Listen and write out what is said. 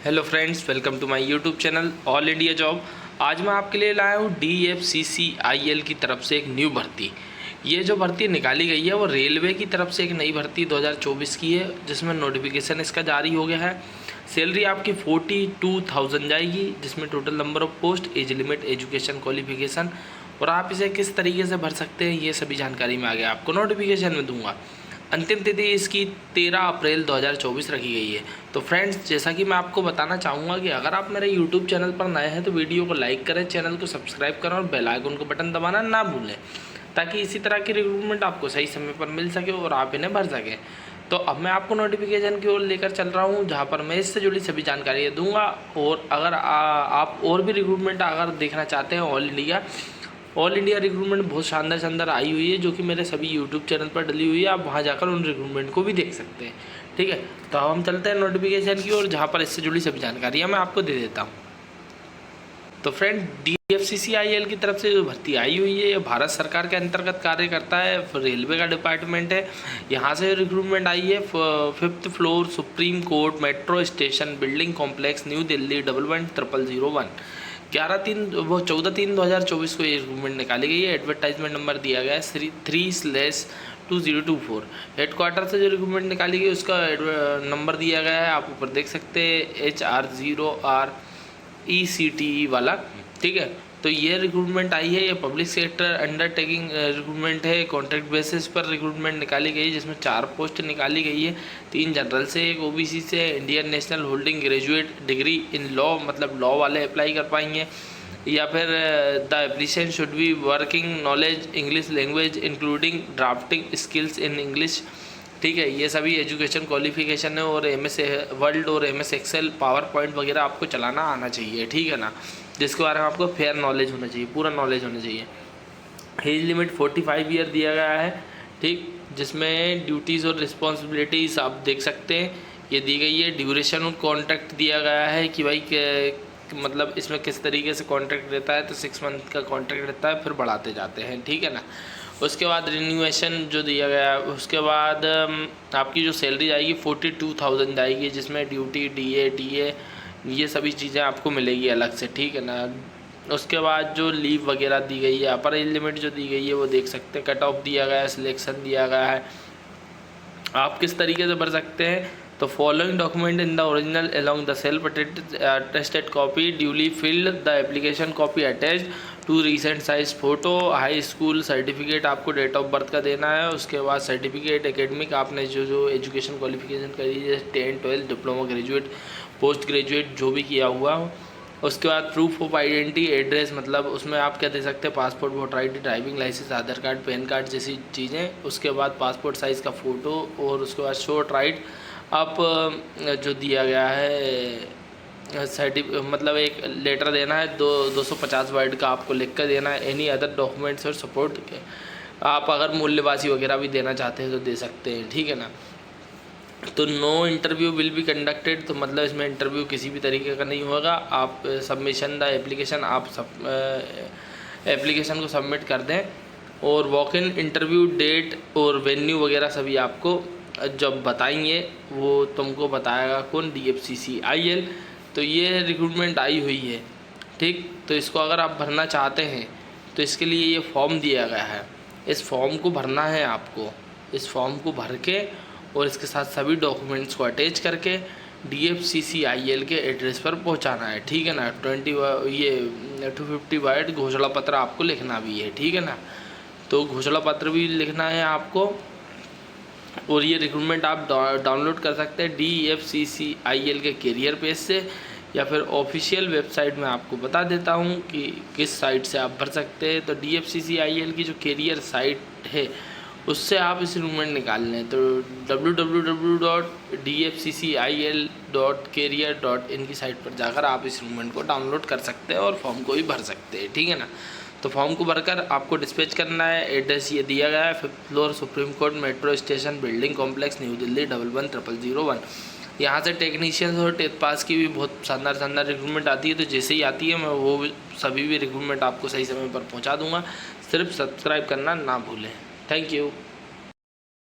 Hello friends, welcome to my YouTube channel all India job. आज मैं आपके लिए लाया हूँ DFCCIL की तरफ से एक न्यू भर्ती। ये जो भर्ती निकाली गई है वो रेलवे की तरफ से एक नई भर्ती 2024 की है, जिसमें नोटिफिकेशन इसका जारी हो गया है। सैलरी आपकी 42,000 जाएगी, जिसमें total number of post, age limit, education qualification और आप इसे किस तरीके से भर सकते हैं ये सभी जानकारी मैं आगे आपको नोटिफिकेशन में दूंगा। अंतिम तिथि इसकी 13 अप्रैल 2024 रखी गई है। तो फ्रेंड्स, जैसा कि मैं आपको बताना चाहूँगा कि अगर आप मेरे यूट्यूब चैनल पर नए हैं तो वीडियो को लाइक करें, चैनल को सब्सक्राइब करें और बेल आइकन को बटन दबाना ना भूलें, ताकि इसी तरह की रिक्रूटमेंट आपको सही समय पर मिल सके और आप इन्हें भर सकें। तो अब मैं आपको नोटिफिकेशन की ओर लेकर चल रहा हूँ, जहाँ पर मैं इससे जुड़ी सभी जानकारियाँ दूंगा। और अगर आप और भी रिक्रूटमेंट अगर देखना चाहते हैं ऑल इंडिया रिक्रूटमेंट बहुत शानदार आई हुई है, जो कि मेरे सभी यूट्यूब चैनल पर डली हुई है। आप वहां जाकर उन रिक्रूटमेंट को भी देख सकते हैं। ठीक है, तो अब हम चलते हैं नोटिफिकेशन की ओर, जहां पर इससे जुड़ी सभी जानकारियां मैं आपको दे देता हूं। तो फ्रेंड, DFCCIL की तरफ से जो भर्ती आई हुई है ये भारत सरकार के अंतर्गत कार्य करता है, रेलवे का डिपार्टमेंट है। यहाँ से रिक्रूटमेंट आई है 5th floor supreme court metro station building complex, new Delhi 110001। 14/3/2024 को ये रिक्रूटमेंट निकाली गई है। एडवर्टाइजमेंट नंबर दिया गया है 3/2024। हेडक्वार्टर से जो रिक्रूटमेंट निकाली गई उसका नंबर दिया गया है, आप ऊपर देख सकते हैं, HR0RECTE वाला। ठीक है, तो ये रिक्रूटमेंट आई है, ये पब्लिक सेक्टर अंडरटेकिंग रिक्रूटमेंट है। कॉन्ट्रैक्ट बेसिस पर रिक्रूटमेंट निकाली गई, जिसमें 4 पोस्ट निकाली गई है, 3 जनरल से, 1 OBC से। Indian national holding graduate degree in law, मतलब लॉ वाले अप्लाई कर पाएंगे, या फिर the application should be working knowledge English language including drafting skills in English. ठीक है, ये सभी एजुकेशन क्वालिफिकेशन है। और MS वर्ल्ड और MS एक्सेल पावर पॉइंट वगैरह आपको चलाना आना चाहिए। ठीक है ना, जिसके बारे में आपको फेयर नॉलेज होना चाहिए, पूरा नॉलेज होना चाहिए। एज लिमिट 45 ईयर दिया गया है। ठीक, जिसमें ड्यूटीज़ और रिस्पॉन्सिबिलिटीज़ आप देख सकते हैं ये दी गई है। ड्यूरेशन और कॉन्ट्रैक्ट दिया गया है कि भाई मतलब इसमें किस तरीके से कॉन्ट्रैक्ट रहता है, तो 6 मंथ का कॉन्ट्रैक्ट रहता है, फिर बढ़ाते जाते हैं। ठीक है ना, उसके बाद रिन्यूएशन जो दिया गया है, उसके बाद आपकी जो सैलरी आएगी 42,000 जाएगी, जिसमें ड्यूटी DA ये सभी चीज़ें आपको मिलेगी अलग से। ठीक है ना, उसके बाद जो लीव वगैरह दी गई है, अपर एज लिमिट जो दी गई है वो देख सकते हैं। कट ऑफ दिया गया है, सिलेक्शन दिया गया है, आप किस तरीके से भर सकते हैं। तो following document in the original along the self attested copy duly filled, the application copy attached to recent size photo, high school certificate आपको डेट ऑफ बर्थ का देना है। उसके बाद सर्टिफिकेट एकेडमिक आपने जो एजुकेशन क्वालिफिकेशन करी है, 10, 12, डिप्लोमा, ग्रेजुएट, पोस्ट ग्रेजुएट जो भी किया हुआ हो। उसके बाद प्रूफ ऑफ आइडेंटिटी एड्रेस, मतलब उसमें आप क्या दे सकते हैं, passport, voter ID, driving licence, Aadhaar card, PAN card जैसी चीज़ें। उसके बाद पासपोर्ट साइज़ का फ़ोटो, और उसके बाद शॉर्ट राइट आप जो दिया गया है मतलब एक लेटर देना है 250 वर्ड का आपको लिख कर देना है। एनी अदर डॉक्यूमेंट्स और सपोर्ट आप अगर मूल्यवासी वगैरह भी देना चाहते हैं तो दे सकते हैं। ठीक है ना, तो no interview will be conducted, तो मतलब इसमें इंटरव्यू किसी भी तरीके का नहीं होगा। आप सबमिशन द एप्लीकेशन, आप एप्लीकेशन को सबमिट कर दें, और वॉक इन इंटरव्यू डेट और वेन्यू वगैरह सभी आपको जब बताएंगे वो तुमको बताएगा कौन, DFCCIL। तो ये रिक्रूटमेंट आई हुई है। ठीक, तो इसको अगर आप भरना चाहते हैं तो इसके लिए ये फॉर्म दिया गया है, इस फॉर्म को भरना है आपको। इस फॉर्म को भर के और इसके साथ सभी डॉक्यूमेंट्स को अटैच करके DFCCIL के एड्रेस पर पहुंचाना है। ठीक है ना, 250 वर्ड घोषणा पत्र आपको लिखना भी है। ठीक है ना, तो घोषणा पत्र भी लिखना है आपको। और ये रिक्रूटमेंट आप डाउनलोड कर सकते हैं DFCCIL के कैरियर पेज से, या फिर ऑफिशियल वेबसाइट में आपको बता देता हूँ कि किस साइट से आप भर सकते हैं। तो DFCCIL की जो कैरियर साइट है उससे आप इस रिक्रूटमेंट निकाल लें, तो www.dfccil.career.in की साइट पर जाकर आप इस रिक्रूटमेंट को डाउनलोड कर सकते हैं और फॉर्म को भी भर सकते हैं। ठीक है ना, तो फॉर्म को भरकर आपको डिस्पैच करना है। एड्रेस ये दिया गया है, 5th floor supreme court metro station building complex, new Delhi 110001। यहाँ से टेक्नीशियंस और 10th पास की भी बहुत शानदार रिक्रूटमेंट आती है, तो जैसे ही आती है मैं वो सभी भी रिक्रूटमेंट आपको सही समय पर पहुँचा दूँगा। सिर्फ सब्सक्राइब करना ना भूलें। Thank you.